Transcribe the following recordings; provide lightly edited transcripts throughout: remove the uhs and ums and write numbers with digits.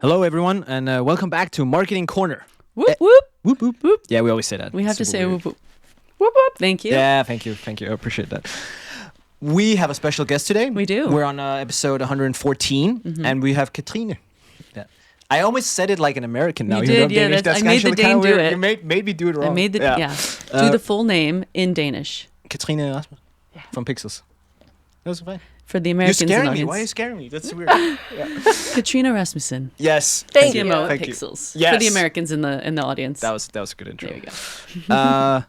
Hello, everyone, and welcome back to Marketing Corner. Whoop, whoop. Whoop, whoop, whoop. Yeah, we always say that. We have to Super say weird. whoop, whoop. Whoop, whoop. Thank you. Yeah, thank you. I appreciate that. We have a special guest today. We do. We're on episode 114, and we have Katrine. Yeah. I almost said it like an American now. You did, yeah. Danish. That's I made the actually kinda Dane do weird. it. You made me do it wrong. I made the, do the full name in Danish. Katrine Rasmussen from Pixelz. That was fine. For the You're Americans in the scaring me. audience. Why are you scaring me? That's weird. Yeah. Katrine Rasmussen. Yes. Thank you. CMO at Thank you. Pixelz. Yes. For the Americans in the audience. That was a good intro. There we go.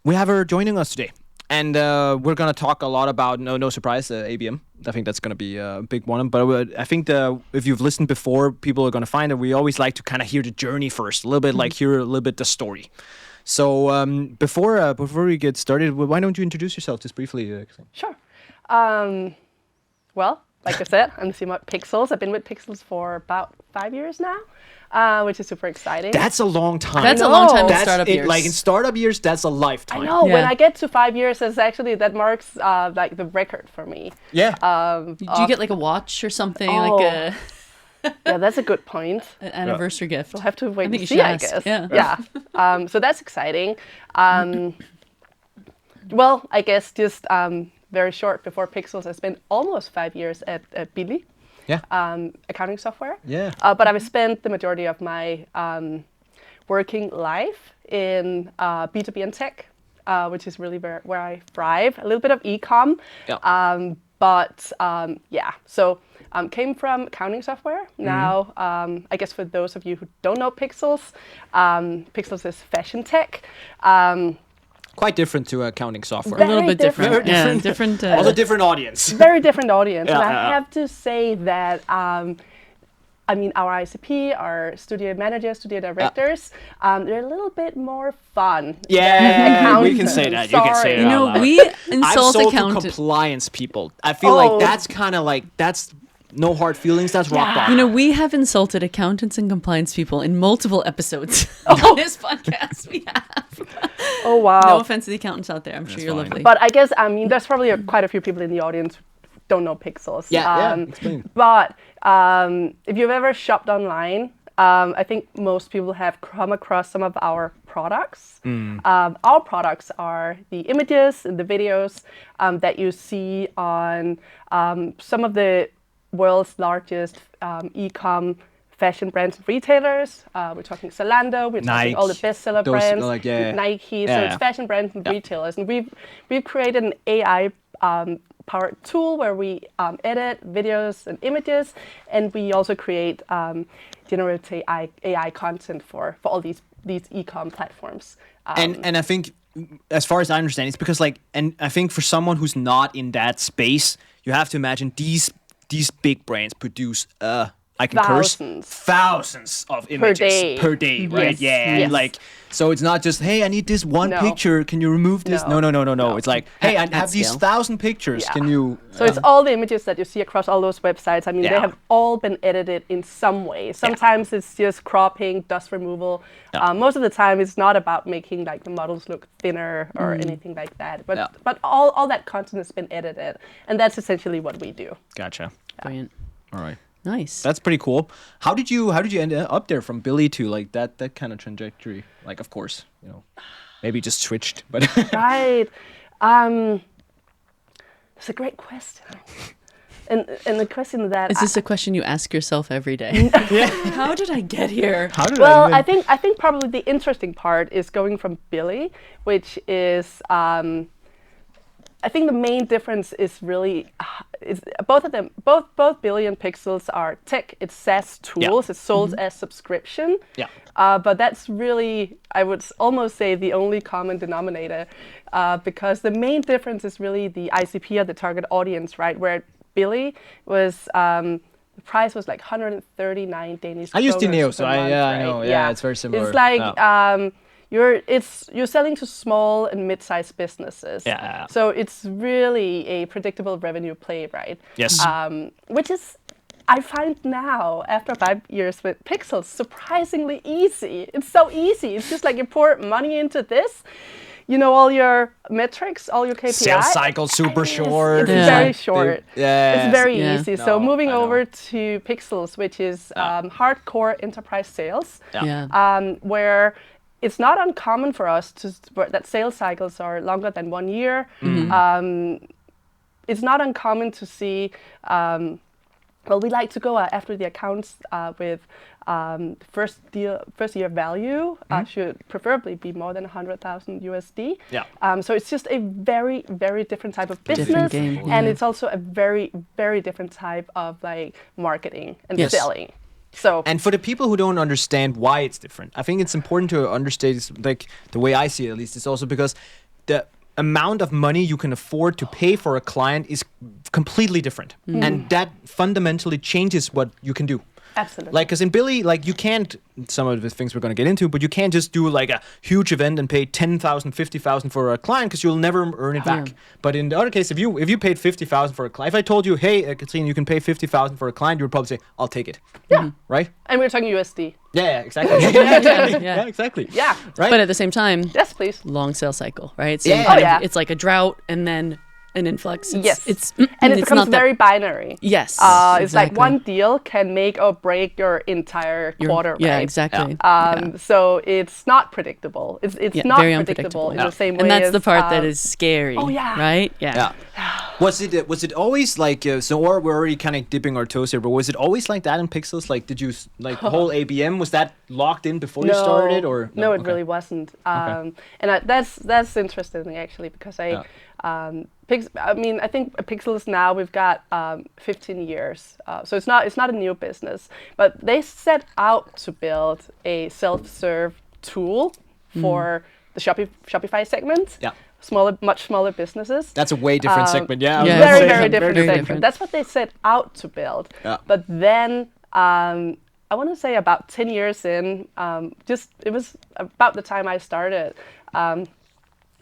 We have her joining us today, and we're gonna talk a lot about no surprise ABM. I think that's gonna be a big one. But I think if you've listened before, people are gonna find that we always like to kind of hear the journey first, a little bit like hear a little bit the story. So before we get started, why don't you introduce yourself just briefly? Sure. Well, like I said, I'm the CMO at Pixelz. I've been with Pixelz for about 5 years now, which is super exciting. That's a long time. That's a long time in That's startup years. Like in startup years, that's a lifetime. I know. Yeah. When I get to 5 years, that marks like the record for me. Yeah. Do you get like a watch or something? Oh. Like Yeah, that's a good point. an anniversary gift? We'll have to wait I think and you see, should I ask. guess. Yeah. So that's exciting. Well, I guess just very short before Pixelz, I spent almost 5 years at Billy. Yeah. Accounting software. Yeah. But I've spent the majority of my working life in B2B and tech, which is really where I thrive. A little bit of e-com. Yeah. So came from accounting software. Now, I guess for those of you who don't know Pixelz, Pixelz is fashion tech. Quite different to accounting software. A little bit Very different. different. Yeah, Very different. Also different audience. Very different audience. Yeah, And I yeah. have to say that, I mean, our ICP, our studio managers, studio directors, they're a little bit more fun. Yeah, than we can say that. You can say Sorry. it. You know, out loud. we I've insult sold to accountants. compliance people. I feel Oh. like that's kind of like that's no hard feelings. That's rock Yeah. bottom. You know, we have insulted accountants and compliance people in multiple episodes on this podcast. We have. Oh, wow. No offense to the accountants out there. I'm sure That's you're fine. lovely. But I guess, I mean, there's probably quite a few people in the audience who don't know Pixelz. Yeah, explain. But if you've ever shopped online, I think most people have come across some of our products. Our products are the images and the videos that you see on some of the world's largest e-com fashion brands and retailers. We're talking Zalando, we're talking all the bestseller Those, brands, like, yeah. Nike. So Yeah. it's fashion brands and retailers. And we've created an AI powered tool where we edit videos and images, and we also create generative AI content for all these e-com platforms. And I think, as far as I understand, it's because and I think for someone who's not in that space, you have to imagine these big brands produce I can Thousands. curse thousands of images day. right? Yes. Yeah, Yes. and so it's not just, hey, I need this one No. picture. Can you remove this? No. No. It's like, hey, I have these scale. 1,000 pictures. Yeah. Can you? So it's all the images that you see across all those websites. I mean, Yeah. they have all been edited in some way. Sometimes it's just cropping, dust removal. Yeah. Most of the time, it's not about making like the models look thinner or anything like that. But Yeah. but all that content has been edited, and that's essentially what we do. Gotcha. Brilliant. All right. Nice. That's pretty cool. How did you end up there from Billy to like that kind of trajectory? Like, of course, maybe just switched, but Right. It's a great question. And the question that Is this a question you ask yourself every day? How did I get here? how did well, I even... I think probably the interesting part is going from Billy, which is I think the main difference is really is both of them, both Billy and Pixelz are tech. It's SaaS tools. It's sold as subscription. Yeah. But that's really, I would almost say, the only common denominator, because the main difference is really the ICP or the target audience, right? Where Billy was, the price was like 139 Danish. I used kroners Neo, so per month, I know. right? Yeah, it's very similar. It's like you're selling to small and mid-sized businesses. Yeah. So it's really a predictable revenue play, right? Yes. Which is, I find now, after 5 years with Pixelz, surprisingly easy. It's so easy. It's just like you pour money into this, all your metrics, all your KPIs. Sales cycle super short. It's very short. Yeah. It's very easy. So No, moving I know. over to Pixelz, which is hardcore enterprise sales, where it's not uncommon for us that sales cycles are longer than 1 year. It's not uncommon to see. We like to go after the accounts with first year value should preferably be more than 100,000 USD. Yeah. So it's just a very, very different type of business, Different game, and it's also a very, very different type of like marketing and Yes. selling. So And for the people who don't understand why it's different, I think it's important to understand, like the way I see it at least, is also because the amount of money you can afford to pay for a client is completely different. And that fundamentally changes what you can do. absolutely. Like, because in Billy, like, you can't, some of the things we're going to get into, but you can't just do like a huge event and pay 10,000, 50,000 for a client because you'll never earn it back. But in the other case, if you paid 50,000 for a client, if I told you, hey, Katrine, you can pay 50,000 for a client, you would probably say, I'll take it. Yeah. Right? And we're talking USD. Yeah, exactly. Yeah. Exactly. Yeah. Right? But at the same time, Yes, please. long sales cycle, right? So Yeah. you kind Oh, yeah. it's like a drought and then an influx. Yes. It's And it it's becomes not that- very binary. Yes. It's like exactly. one deal can make or break your entire quarter, Yeah, right? exactly. So it's not predictable. It's Yeah, not very predictable in unpredictable. the same way And that's as, the part that is scary. Oh, yeah. Right? Yeah. Was it always like so? Or we're already kind of dipping our toes here, but was it always like that in Pixelz? Like, did you like the whole ABM? Was that locked in before you started, or no? It Okay. really wasn't. And that's interesting actually because I think Pixelz now we've got 15 years, so it's not a new business, but they set out to build a self-serve tool for the Shopify segment. Yeah. Much smaller businesses. That's a way different segment. Yeah. I was Yeah. gonna Very, say, very different very segment. different. That's what they set out to build. Yeah. But then I want to say about 10 years in, it was about the time I started.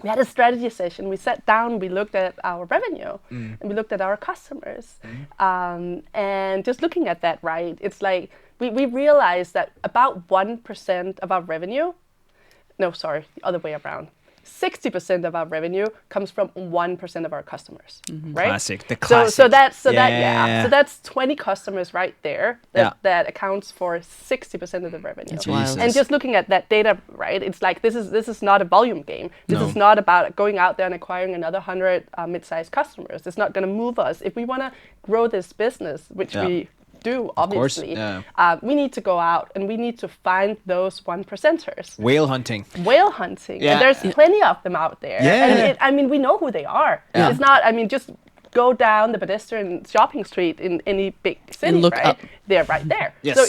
We had a strategy session. We sat down, we looked at our revenue, and we looked at our customers. And just looking at that, right, it's like we realized that about 1% of our revenue, no, sorry, the other way around. 60% of our revenue comes from 1% of our customers, right? Classic, the classic. So that's Yeah. So that's 20 customers right there that accounts for 60% of the revenue. That's wild. And just looking at that data, right? It's like this is not a volume game. This is not about going out there and acquiring another 100 mid-sized customers. It's not going to move us if we want to grow this business, which we do obviously. We need to go out and we need to find those 1%ers. Whale hunting. Whale hunting. Yeah. And there's plenty of them out there. Yeah. And we know who they are. Yeah. It's not, just go down the pedestrian shopping street in any big city, And look right? up. They're right there. Yes. So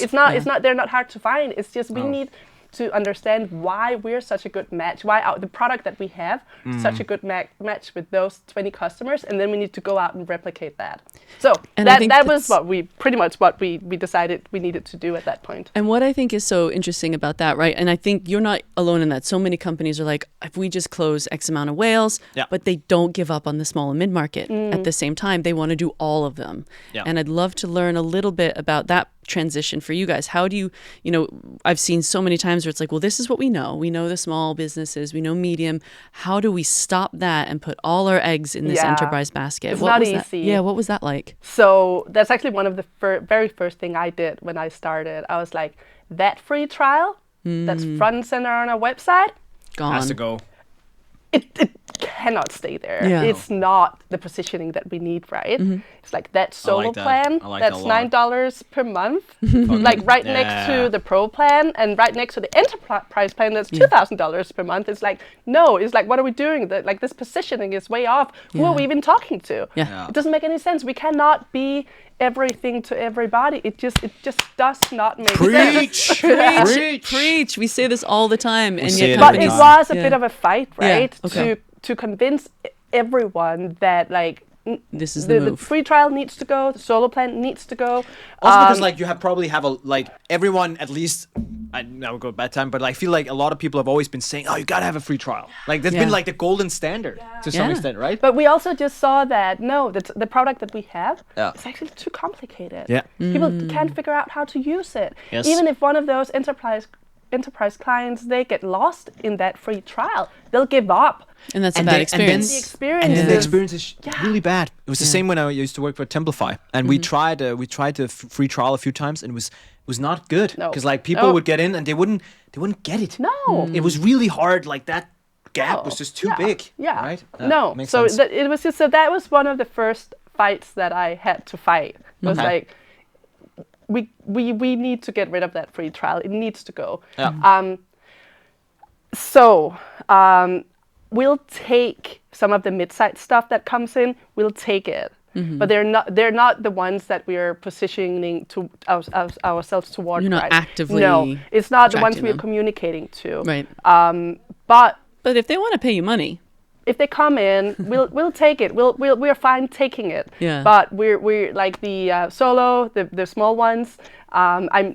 they're not hard to find. It's just we need to understand why we're such a good match, why the product that we have such a good match with those 20 customers, and then we need to go out and replicate that. So And I think that was what we decided we needed to do at that point. And what I think is so interesting about that, right? And I think you're not alone in that. So many companies are like, if we just close X amount of whales, but they don't give up on the small and mid-market. At the same time, they want to do all of them. Yeah. And I'd love to learn a little bit about that transition for you guys. How do you, I've seen so many times where it's like, well, this is what we know. We know the small businesses, we know medium. How do we stop that and put all our eggs in this enterprise basket? It's what not was that? easy. Yeah, what was that like? So that's actually one of the very first thing I did when I started. I was like, that free trial that's front and center on our website, Gone. Has to go. it cannot stay there. Yeah. It's not the positioning that we need, right? It's like that solo that. plan, I like that's that a lot. $9 per month, like right next to the pro plan and right next to the enterprise plan that's $2,000 per month. It's like, no, it's like, what are we doing? Like this positioning is way off. Who are we even talking to? Yeah. It doesn't make any sense. We cannot be everything to everybody. It just does not make sense. Preach. We say this all the time. And say yet it But companies, it was a bit of a fight, right? okay. To convince everyone that like this is the the move. free trial needs to go, the solo plan needs to go. Also because like you probably have everyone at least, I would go bad time, but I feel like a lot of people have always been saying, oh, you gotta have a free trial. Like that's been like the golden standard to some extent, right? But we also just saw that the product that we have is actually too complicated. Yeah. People can't figure out how to use it. Yes. Even if one of those enterprise clients, they get lost in that free trial, they'll give up. And that's a bad experience. The experience And then the is- experience is really bad. It was the same when I used to work for Templify, and we tried the free trial a few times, and it was not good No. because like people No. would get in and they wouldn't get it. No. It was really hard. Like that gap was just too big. Yeah. Right. No. Makes So sense. it was just that was one of the first fights that I had to fight. It was Okay. like we need to get rid of that free trial. It needs to go. Yeah. So we'll take some of the mid-sized stuff that comes in. We'll take it, but they're not the ones that we are positioning to ourselves toward. You're not right? actively No, it's not the ones attracting we are them. communicating to. Right. But But if they want to pay you money, if they come in, we'll take it. We're fine taking it. Yeah. But we're like the solo, the small ones. I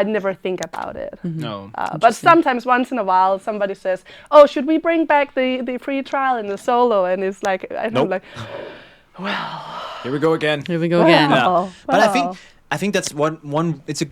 never think about it. No. But sometimes, once in a while, somebody says, "Oh, should we bring back the free trial and the solo?" And it's like, Nope. like, Here we go again. here we go again. Well, But well. I think that's one. It's a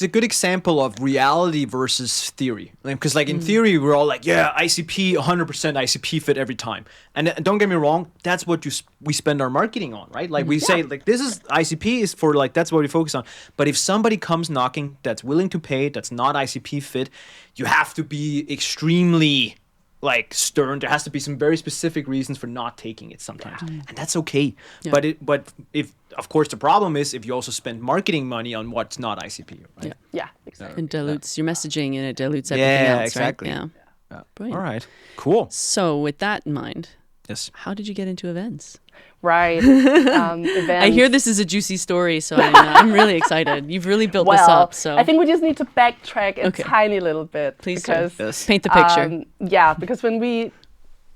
good example of reality versus theory. Because like in theory, we're all like, yeah, ICP, 100% ICP fit every time. And don't get me wrong, that's what we spend our marketing on, right? Like we say, like this is ICP is for like that's what we focus on. But if somebody comes knocking that's willing to pay, that's not ICP fit, you have to be extremely like stern. There has to be some very specific reasons for not taking it sometimes, and that's okay. Yeah. But if of course the problem is if you also spend marketing money on what's not ICP, right? Yeah. Yeah, exactly. It dilutes your messaging and it dilutes everything Yeah, else, exactly. right? Yeah. Yeah. Brilliant. All right, cool. So with that in mind, Yes. how did you get into events? Right. Events. I hear this is a juicy story, so I'm really excited. You've really built this Well, up. So I think we just need to backtrack a Okay. tiny little bit. Please do. because Yes. paint the picture. Yeah, because when we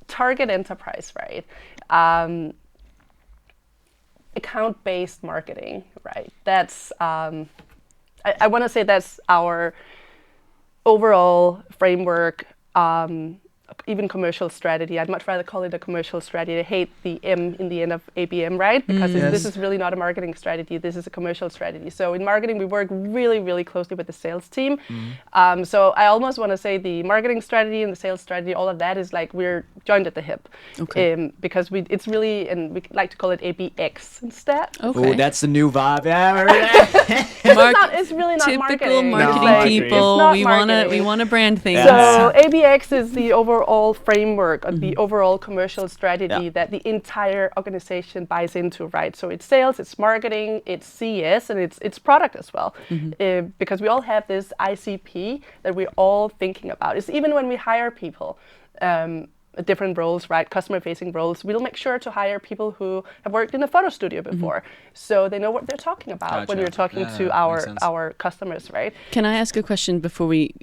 target enterprise, right, account-based marketing, right, that's, I want to say that's our overall framework, even commercial strategy. I'd much rather call it a commercial strategy. I hate the M in the end of ABM, right? Because this is really not a marketing strategy. This is a commercial strategy. So in marketing, we work really, really closely with the sales team. So I almost want to say the marketing strategy and the sales strategy, all of that is like we're joined at the hip. Okay. Because it's really, and we like to call it ABX instead. Okay. Oh, that's the new vibe. Yeah. It's really not Typical marketing. marketing No, people. It's not We marketing. wanna brand things. So ABX is the overall framework, the overall commercial strategy Yeah. that the entire organization buys into, right? So it's sales, it's marketing, it's CS, and it's product as well. Because we all have this ICP that we're all thinking about. It's even when we hire people, different roles, right? Customer-facing roles. We'll make sure to hire people who have worked in a photo studio before, so they know what they're talking about when Gotcha. you're talking Yeah, to makes sense. our customers, right? Can I ask a question before we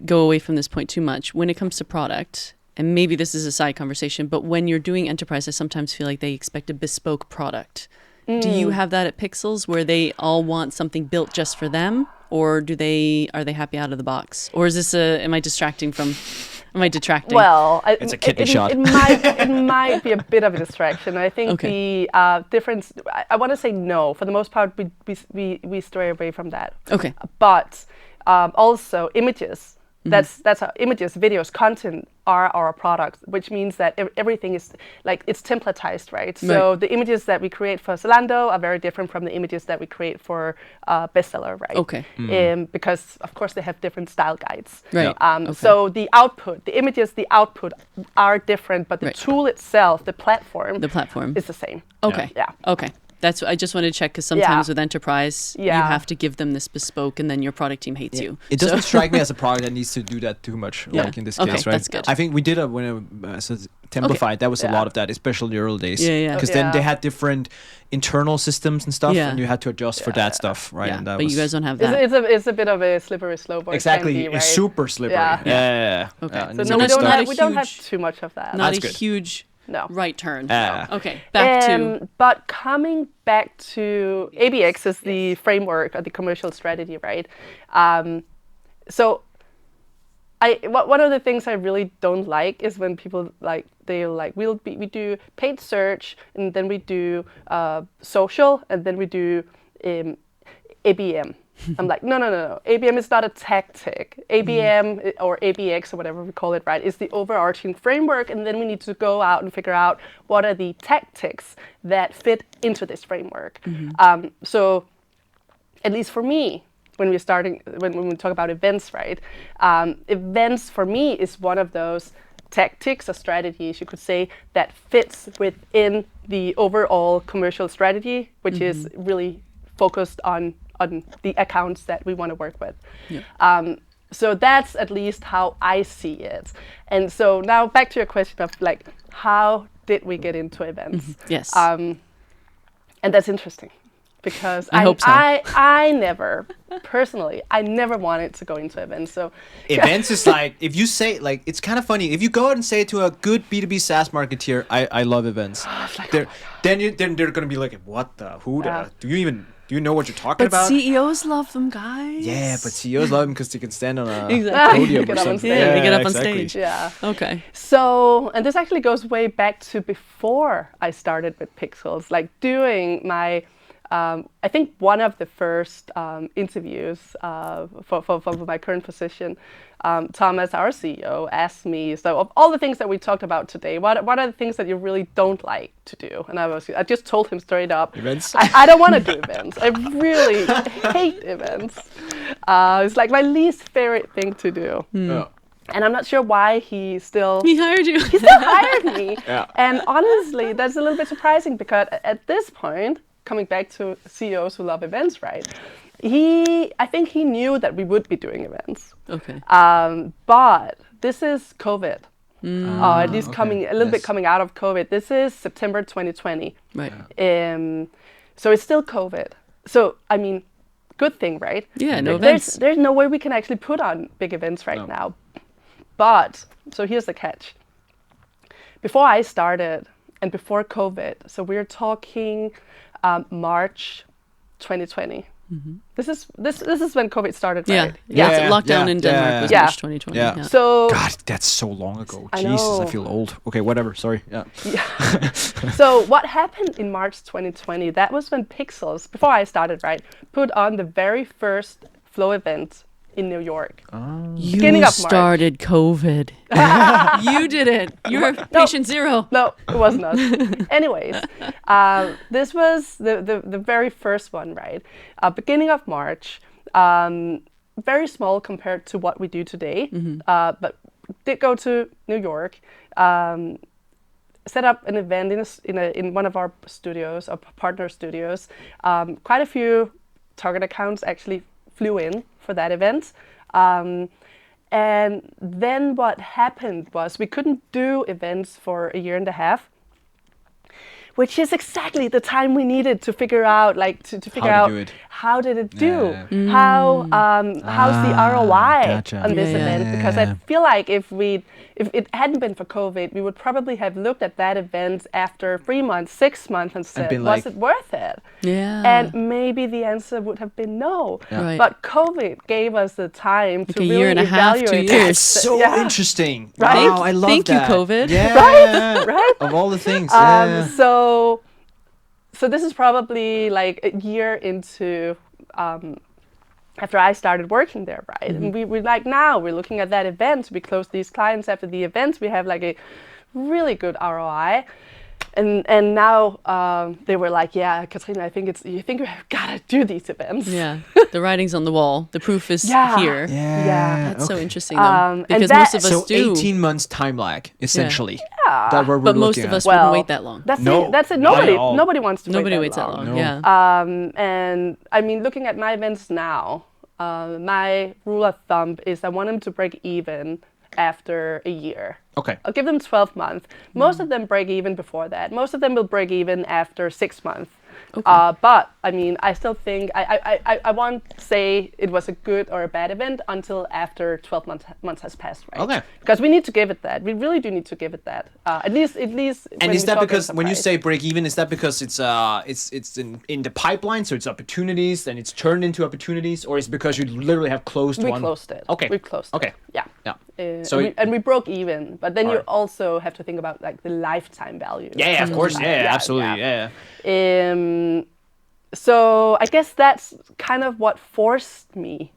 go away from this point too much? When it comes to product, and maybe this is a side conversation, but when you're doing enterprise, I sometimes feel like they expect a bespoke product. Do you have that at Pixelz where they all want something built just for them? Or are they happy out of the box? Or is this am I detracting? Well, It's a kidney shot. It might be a bit of a distraction. I think Okay. the difference. I want to say no. For the most part, we stray away from that. Okay. But also images. That's how images, videos, content are our products, which means that everything is like it's templatized, right? So the images that we create for Zalando are very different from the images that we create for bestseller, right? Okay. Because of course they have different style guides. Right. Okay. So the output, the images, the output are different, but the Right. tool itself, the platform is the same. Okay. Yeah. Okay. I just wanted to check because sometimes with enterprise, you Yeah. have to give them this bespoke and then your product team hates you. It doesn't strike me as a product that needs to do that too much, Yeah. like in this Okay, case, right? that's good. I think we did so Templified. That was a Yeah. lot of that, especially in the early days. Yeah, yeah. Because Yeah. then they had different internal systems and stuff, Yeah. and you had to adjust for that stuff, right? Yeah, And that but was you guys don't have that. It's a bit of a slippery slope. or it can exactly. be, right? It's super slippery. Yeah. Yeah. Okay. And So then So you we get don't stuck. have huge- too much of that. Not That's a good. huge No. right turn. Yeah. Okay. Back to But coming back to ABX is the framework of the commercial strategy, right? So one of the things I really don't like is when people we do paid search, and then we do social, and then we do ABM. I'm like, no. ABM is not a tactic. ABM or ABX or whatever we call it, right, is the overarching framework. And then we need to go out and figure out what are the tactics that fit into this framework. So at least for me, when we talk about events, right, events for me is one of those tactics or strategies, you could say, that fits within the overall commercial strategy, which is really focused on the accounts that we want to work with. Yeah. So that's at least how I see it. And so now back to your question of like, how did we get into events? Yes. And that's interesting because I hope so. I never, personally, I never wanted to go into events. So events is like, if you say, like, it's kind of funny. If you go out and say to a good B2B SaaS marketeer, I love events, like, then they're going to be like, what the, who the, do you know what you're talking about? But CEOs love them, guys. Yeah, but CEOs love them because they can stand on a Exactly. podium Get or up on something. stage. Yeah, they get up on exactly. stage. yeah. Okay. So, and this actually goes way back to before I started with Pixelz, like doing my, I think one of the first interviews for my current position, Thomas, our CEO, asked me, so of all the things that we talked about today, what are the things that you really don't like to do? And I just told him straight up, Events? I don't want to do events. I really hate events. It's like my least favorite thing to do. Yeah. And I'm not sure why he hired you. still hired me. Yeah. And honestly, that's a little bit surprising because at this point, coming back to CEOs who love events, right? I think he knew that we would be doing events. Okay. But this is COVID. At least coming a little bit coming out of COVID. This is September 2020. Right. So it's still COVID. So I mean, good thing, right? Yeah, no events. There's no way we can actually put on big events right now. But so here's the catch. Before I started and before COVID, so we're talking March 2020. This is when COVID started, right? Yeah. Lockdown in Denmark was March 2020. Yeah. So God, that's so long ago. I Jesus, know. I feel old. Okay, whatever. Sorry. Yeah. So what happened in March 2020? That was when Pixelz, before I started, right, put on the very first Flow event in New York. Beginning You of March. started COVID. You did it. You're patient zero. No, it wasn't us. Anyways, this was the very first one, right? Beginning of March, very small compared to what we do today, but did go to New York, set up an event in one of our studios, our partner studios. Quite a few target accounts actually flew in for that event. And then what happened was we couldn't do events for a year and a half, which is exactly the time we needed to figure out, like to figure out how did it do, how's the ROI on this event? Because I feel like if it hadn't been for COVID, we would probably have looked at that event after 3 months, 6 months, and said, was it worth it? Yeah. And maybe the answer would have been no. Yeah. Right. But COVID gave us the time to a really year and a half, 2 evaluate. years. That's so interesting. Right? Wow, I love Thank that. you, COVID. Yeah. Right? Of all the things. Yeah. So this is probably like a year into after I started working there, right? And we're like, now we're looking at that event. We close these clients after the events. We have like a really good ROI. And now they were like, yeah, Katrine, I think you have gotta do these events. Yeah, the writing's on the wall. The proof is here. Yeah. That's so interesting, though, because and most of us So do. 18 months time lag, essentially. Yeah. That we're But most looking of at. us wouldn't wait that long. That's No, it. That's it. not at all. Nobody wants to Nobody wait waits that long. No. Yeah. And I mean, looking at my events now, my rule of thumb is I want them to break even after a year. Okay. I'll give them 12 months. Most of them break even before that. Most of them will break even after 6 months. Okay. But I mean, I still think I won't say it was a good or a bad event until after 12 months has passed, right? Okay. Because we need to give it that. We really do need to give it that. At least. And is that because when you say break even, is that because it's in the pipeline, so it's opportunities and it's turned into opportunities, or is it because you literally have closed one? We closed it. Okay. We closed Okay. it. Yeah. Yeah. And we broke even, but then you Alright. also have to think about like the lifetime value. Yeah, of course. Yeah, absolutely. Yeah. So I guess that's kind of what forced me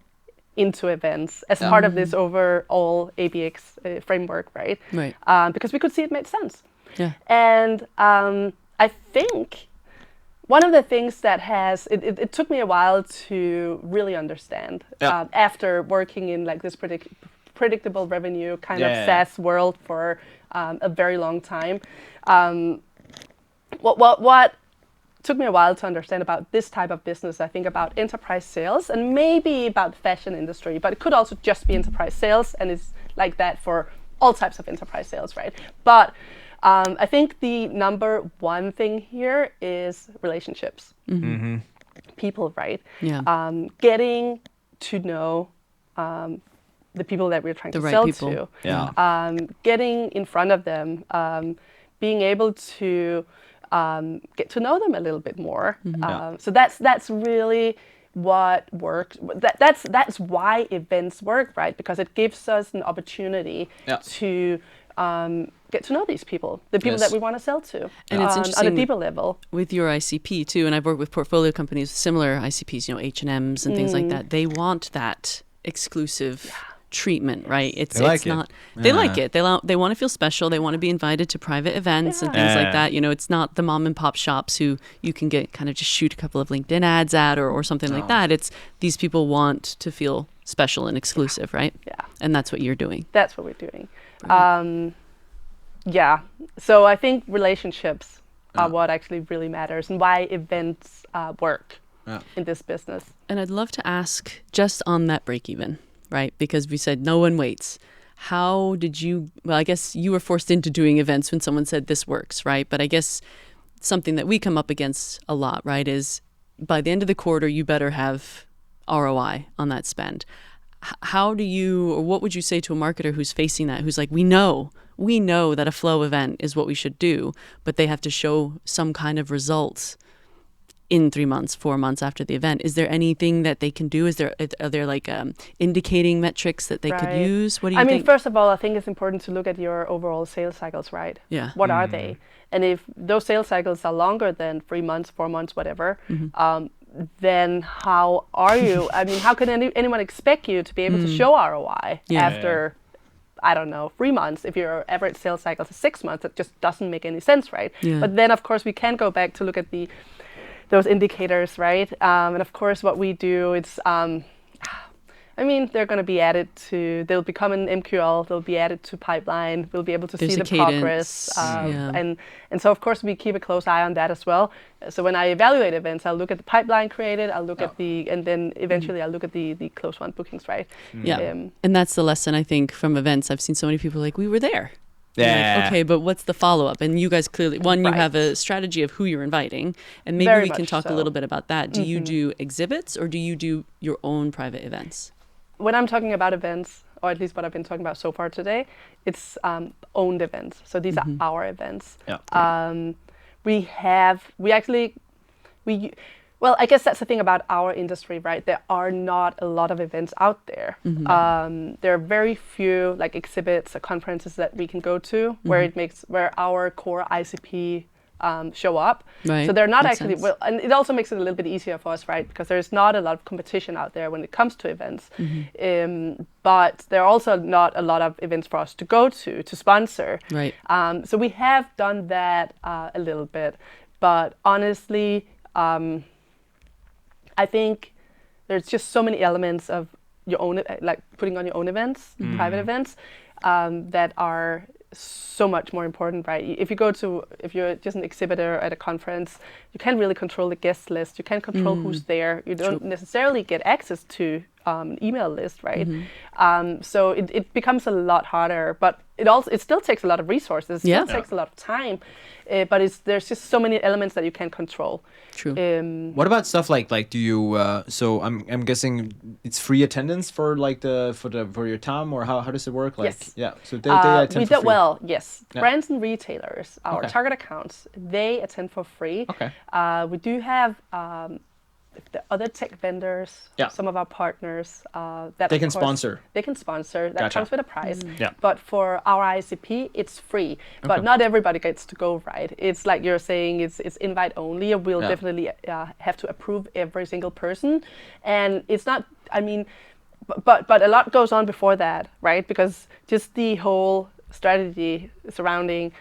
into events as part of this overall ABX framework, right? Right. Because we could see it made sense. Yeah. And I think one of the things that it took me a while to really understand after working in like this predictable revenue kind of SaaS world for a very long time. What took me a while to understand about this type of business, I think about enterprise sales and maybe about the fashion industry, but it could also just be enterprise sales, and it's like that for all types of enterprise sales, right? But I think the number one thing here is relationships. People, right? Yeah. Getting to know the people that we're trying The to right sell people. to. Yeah. Getting in front of them, being able to get to know them a little bit more. So that's really what works. That's why events work, right? Because it gives us an opportunity to get to know these people, the people that we want to sell to, and it's interesting on a deeper level. With your ICP too, and I've worked with portfolio companies with similar ICPs, you know, H&Ms and things like that. They want that exclusive treatment, right? It's not. They like it. They want to feel special. They want to be invited to private events and things like that. You know, it's not the mom and pop shops who you can get kind of just shoot a couple of LinkedIn ads at or something like that. It's these people want to feel special and exclusive, right? Yeah. And that's what you're doing. That's what we're doing. So I think relationships are what actually really matters and why events work in this business. And I'd love to ask just on that break even, right? Because we said no one waits. How did you, well, I guess you were forced into doing events when someone said this works, right? But I guess something that we come up against a lot, right, is by the end of the quarter, you better have ROI on that spend. How do you, or what would you say to a marketer who's facing that, who's like, we know that a flow event is what we should do, but they have to show some kind of results in 3 months, 4 months after the event? Is there anything that they can do? Are there like indicating metrics that they could use? What do you think? I mean, first of all, I think it's important to look at your overall sales cycles, right? Yeah. What are they? And if those sales cycles are longer than 3 months, 4 months, whatever, then how are you? I mean, how can anyone expect you to be able to show ROI after, I don't know, 3 months? If your average sales cycle is 6 months, it just doesn't make any sense, right? Yeah. But then, of course, we can go back to look at those indicators, right? And of course, what we do, it's, I mean, they're going to be added to, they'll become an MQL, they'll be added to pipeline, we'll be able to see the progress. And so, of course, we keep a close eye on that as well. So when I evaluate events, I'll look at the pipeline created, I'll look at and then eventually I'll look at the close won bookings, right? Yeah. And that's the lesson, I think, from events. I've seen so many people like, we were there. Yeah. Like, okay, but what's the follow-up? And you guys clearly, you have a strategy of who you're inviting, and maybe we can talk a little bit about that. Do you do exhibits or do you do your own private events? When I'm talking about events, or at least what I've been talking about so far today, it's owned events. So these are our events. Yeah. Well, I guess that's the thing about our industry, right? There are not a lot of events out there. There are very few like exhibits or conferences that we can go to where our core ICP show up. Right. So they're not Makes actually, sense. well, and it also makes it a little bit easier for us, right? Because there's not a lot of competition out there when it comes to events. But there are also not a lot of events for us to go to sponsor. Right. So we have done that a little bit. But honestly, I think there's just so many elements of your own, like putting on your own events, private events, that are so much more important, right? If you're just an exhibitor at a conference, you can't really control the guest list. You can't control who's there. You don't necessarily get access to an email list, right? So it becomes a lot harder, but it still takes a lot of resources. It still takes a lot of time, but there's just so many elements that you can control. True. What about stuff like do you? So I'm guessing it's free attendance for like for your town, or how does it work? Like Yes. So they attend for free. Well, yes. Yeah. Brands and retailers, our Okay. target accounts, they attend for free. Okay. We do have the other tech vendors, Yeah. some of our partners, that They of can course, sponsor. They can sponsor. That Gotcha. comes with a price. Yeah. But for our ICP, it's free. But not everybody gets to go, right? It's like you're saying, it's invite only. We'll definitely have to approve every single person, and it's not. I mean, but a lot goes on before that, right? Because just the whole strategy surrounding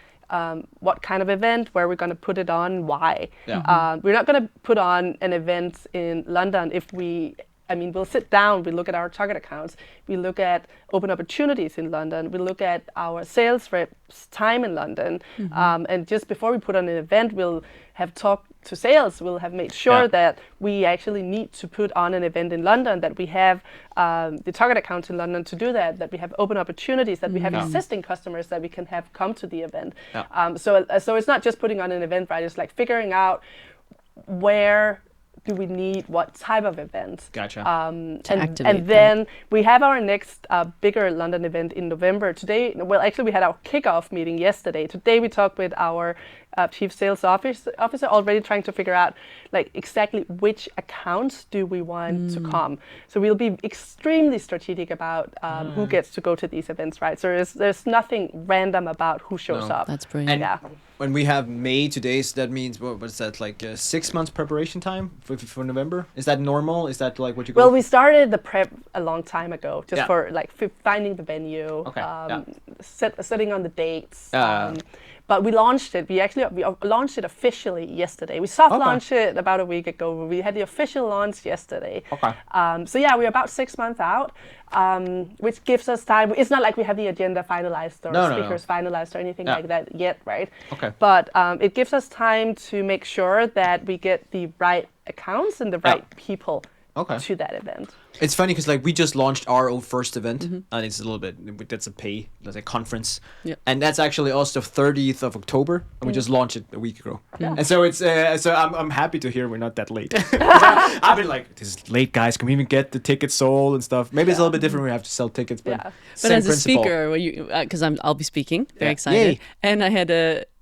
what kind of event, where we're going to put it on, why. Yeah. We're not going to put on an event in London if we'll sit down, we look at our target accounts, we look at open opportunities in London, we look at our sales reps' time in London, and just before we put on an event, we'll have talked to sales, we'll have made sure that we actually need to put on an event in London, that we have the target accounts in London to do that we have open opportunities, that we have existing customers that we can have come to the event. So it's not just putting on an event, right? It's like figuring out where do we need what type of event. Gotcha. And then we have our next bigger London event in November. Today, well, actually we had our kickoff meeting yesterday. Today we talked with our chief sales officer already, trying to figure out like exactly which accounts do we want to come. So we'll be extremely strategic about who gets to go to these events, right? So there's nothing random about who shows up. That's brilliant. And when we have May today, so that means what's that, like 6 months preparation time for November? Is that normal? Is that like what you go? Well, we started the prep a long time ago, just for like finding the venue, setting on the dates. But we launched it. We launched it officially yesterday. We soft launched it about a week ago. But we had the official launch yesterday. So yeah, we're about 6 months out, which gives us time. It's not like we have the agenda finalized or speakers finalized or anything like that yet, right? But it gives us time to make sure that we get the right accounts and the right people to that event. It's funny because like we just launched our own first event, and it's a little bit, that's a conference, and that's actually also 30th of October, and we just launched it a week ago. And so it's so I'm happy to hear we're not that late. I've been like, this is late, guys. Can we even get the tickets sold and stuff? Maybe it's a little bit different. We have to sell tickets, but as a speaker, because I'll be speaking, very excited, and I had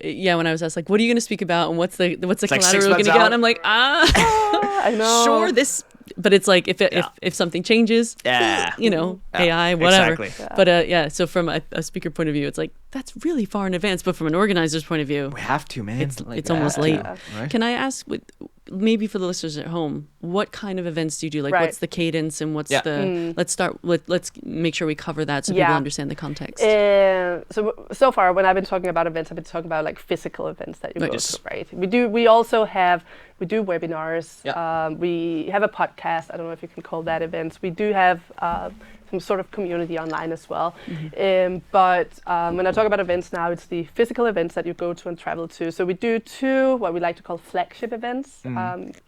when I was asked like, what are you going to speak about, and what's the collateral we're going to get, and I'm like, I know, sure, this. But it's like if something changes, AI, whatever. Exactly. But so from a speaker point of view, it's like that's really far in advance. But from an organizer's point of view, we have to, man. It's almost late. Right? Can I ask, maybe for the listeners at home, what kind of events do you do? Like, what's the cadence and what's the? Let's make sure we cover that so people understand the context. So far, when I've been talking about events, I've been talking about like physical events that you go to, right? We also have. We do webinars. We have a podcast. I don't know if you can call that events. We do have some sort of community online as well. But when I talk about events now, it's the physical events that you go to and travel to. So we do 2 what we like to call flagship events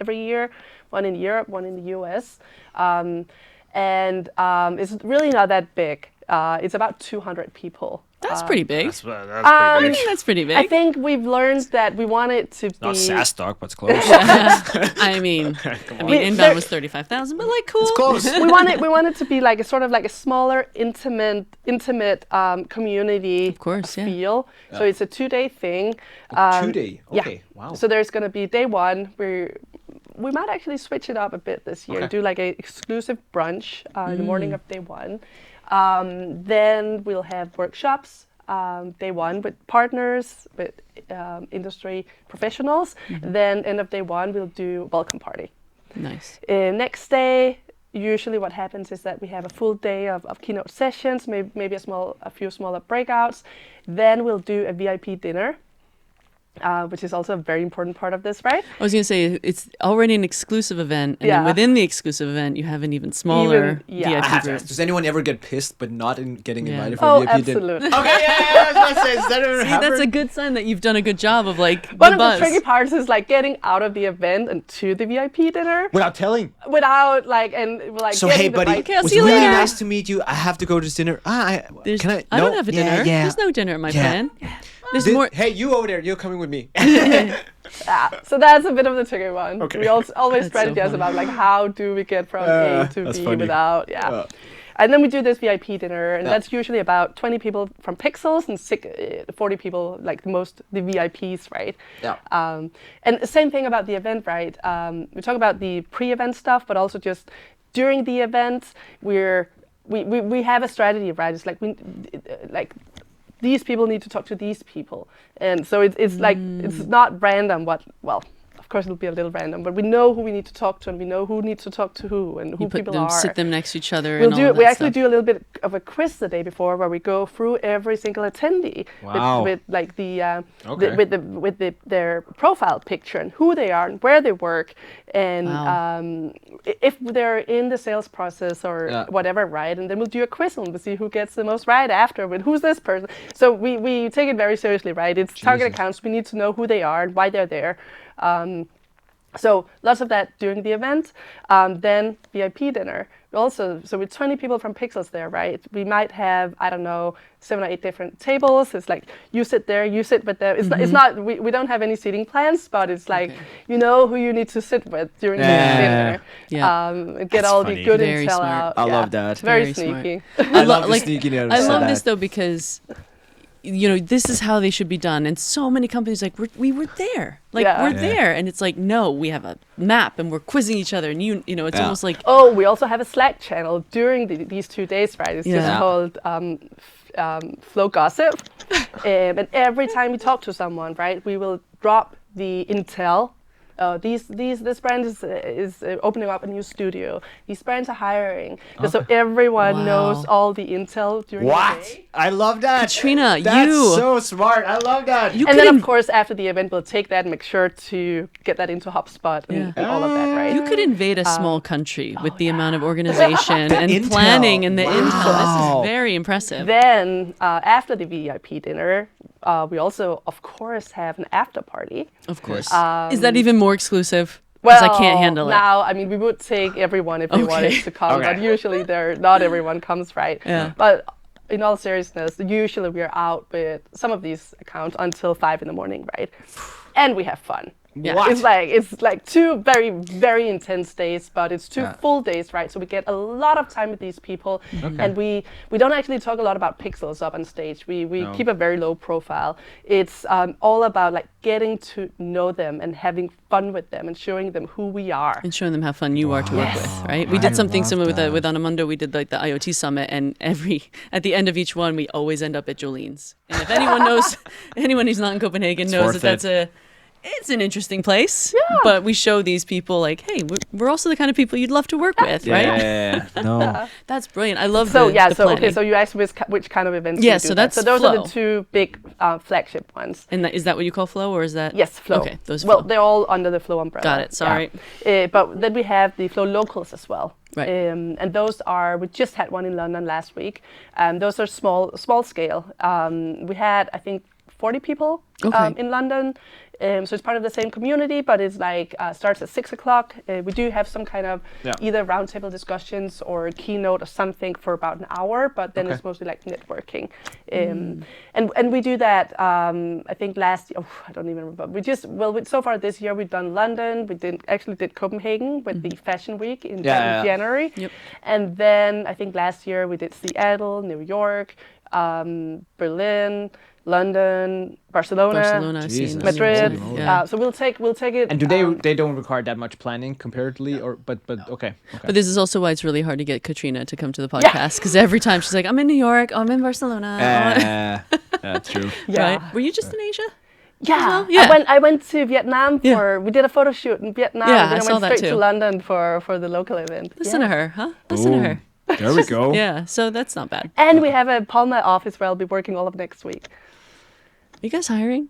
every year. One in Europe, one in the US. And it's really not that big. It's about 200 people. That's pretty big. That's pretty big. That's pretty big. I think we've learned that we want it to be... Not SaaS stock, but it's close. I mean, inbound was 35,000, but like cool. It's close. we want it to be like a sort of like a smaller, intimate community feel. Yeah. So it's a 2-day thing. 2-day? Okay, wow. So there's going to be day 1 where we might actually switch it up a bit this year and do like an exclusive brunch in the morning of day 1. Then we'll have workshops day 1 with partners, with industry professionals. Then end of day 1, we'll do welcome party. Nice. Next day, usually what happens is that we have a full day of keynote sessions, maybe a few smaller breakouts. Then we'll do a VIP dinner. Which is also a very important part of this, right? I was going to say, it's already an exclusive event, and then within the exclusive event, you have an even smaller VIP group. Does anyone ever get pissed but not getting invited for VIP absolutely. dinner? Okay, I was going to say, does that ever happen? That's a good sign that you've done a good job of like One of the tricky parts is like getting out of the event and to the VIP dinner. Without telling? Without So hey buddy, okay, it was really later. nice to meet you. I have to go to this dinner. I don't have a dinner. There's no dinner at my plan. There's more. Hey, you over there, you're coming with me. So that's a bit of the tricky one. Okay. We always strategize about like how do we get from A to B without, And then we do this VIP dinner, and that's usually about 20 people from Pixelz and 40 people, like the VIPs, right? Yeah. And the same thing about the event, right? We talk about the pre-event stuff, but also just during the event, we have a strategy, right? It's like these people need to talk to these people, and so it's like it's not random. Of course it'll be a little random, but we know who we need to talk to, and we know who needs to talk to who, and who people are. Sit them next to each other. We actually do a little bit of a quiz the day before, where we go through every single attendee with like their profile picture and who they are and where they work, and if they're in the sales process or whatever, right? And then we'll do a quiz and we'll see who gets the most right after. With who's this person? So we take it very seriously, right? It's target accounts. We need to know who they are and why they're there. So lots of that during the event. Then VIP dinner. So with 20 people from Pixelz there, right? We might have, I don't know, 7 or 8 different tables. It's like you sit there, you sit with them. It's not we don't have any seating plans, but it's like you know who you need to sit with during the dinner. Get That's all funny. the good Very intel smart. out. I love that. Very Smart. sneaky. I love the sneakiness. I love this though because this is how they should be done, and so many companies like we were there, we're there, and it's like no, we have a map and we're quizzing each other, and it's almost like we also have a Slack channel during these 2 days, right? It's just called Flow Gossip, and every time we talk to someone, right, we will drop the intel. This brand is opening up a new studio. These brands are hiring. So everyone knows all the intel during the day. I love that. Katrina, That's so smart. I love that. And then, of course, after the event, we'll take that and make sure to get that into HubSpot and all of that, right? You could invade a small country with the amount of organization and intel. Planning and the intel. This is very impressive. Then, after the VIP dinner, we also, of course, have an after party. Of course. Is that even more exclusive? Well, I can't handle it. Now, I mean, we would take everyone if they wanted to come, but usually not everyone comes, right? Yeah. But in all seriousness, usually we are out with some of these accounts until 5 in the morning, right? And we have fun. Yeah. What? It's like 2 very, very intense days, but it's 2 full days, right? So we get a lot of time with these people, and we don't actually talk a lot about Pixelz up on stage. We keep a very low profile. It's all about like getting to know them and having fun with them and showing them who we are. And showing them how fun you are to work with, right? We did something similar with Anamundo. We did like the IoT summit, and at the end of each one, we always end up at Jolene's. And if anyone who's not in Copenhagen knows that it's an interesting place, but we show these people like, hey, we're also the kind of people you'd love to work with, right? Yeah. No. That's brilliant. I love So the so planning. so you asked which kind of events? Yeah, we do so that. that's those Flow. are the 2 big flagship ones. And is that what you call Flow, or is that? Yes, Flow. Okay, those. Well, Flow. they're all under the Flow umbrella. Got it. Sorry. Yeah. But then we have the Flow locals as well. Right. And those are, we just had one in London last week. Those are small scale. We had, I think, 40 people in London. So it's part of the same community, but it's like starts at 6 o'clock. We do have some kind of either roundtable discussions or a keynote or something for about an hour, but then it's mostly like networking. And we do that, I think last year, I don't even remember. So far this year we've done London. We did Copenhagen with the Fashion Week in January. Yep. And then I think last year we did Seattle, New York, Berlin, London, Barcelona, Madrid. So we'll take it. And do they don't require that much planning comparatively, or but okay. But this is also why it's really hard to get Katrina to come to the podcast, because every time she's like, I'm in New York, I'm in Barcelona. That's true. Right? Were you just in Asia? Yeah, Yeah. I went to Vietnam we did a photo shoot in Vietnam. Yeah, then I saw went that straight too. to London for the local event. Listen to her, huh? Listen to her. There we go. Yeah, so that's not bad. And we have a Palma office where I'll be working all of next week. Are you guys hiring?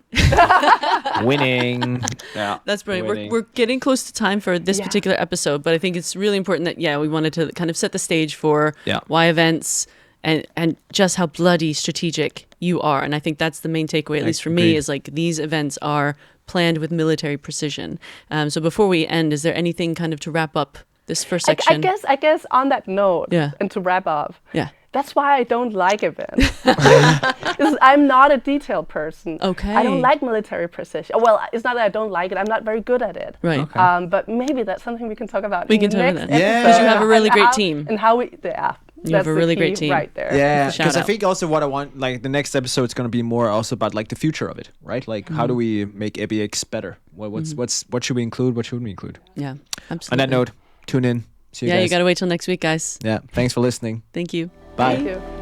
Winning. Yeah. That's brilliant. We're getting close to time for this particular episode, but I think it's really important that, we wanted to kind of set the stage for why events and just how bloody strategic you are. And I think that's the main takeaway, at least for me, is like these events are planned with military precision. So before we end, is there anything kind of to wrap up this first section? I guess on that note, and to wrap up, that's why I don't like events. I'm not a detail person. Okay. I don't like military precision. Well, it's not that I don't like it. I'm not very good at it. Right. Okay. But maybe that's something we can talk about. We can in the talk next about that. episode. Because you have a really great team. And how we, You have a the really key great team. right there. Yeah, Shout because I out. think also what I want, like the next episode is going to be more also about like the future of it, right? Like how do we make ABX better? What should we include? What shouldn't we include? Yeah, absolutely. On that note, tune in. See you Yeah, guys. you got to wait till next week, guys. Yeah, thanks for listening. Thank you. Bye. Thank you.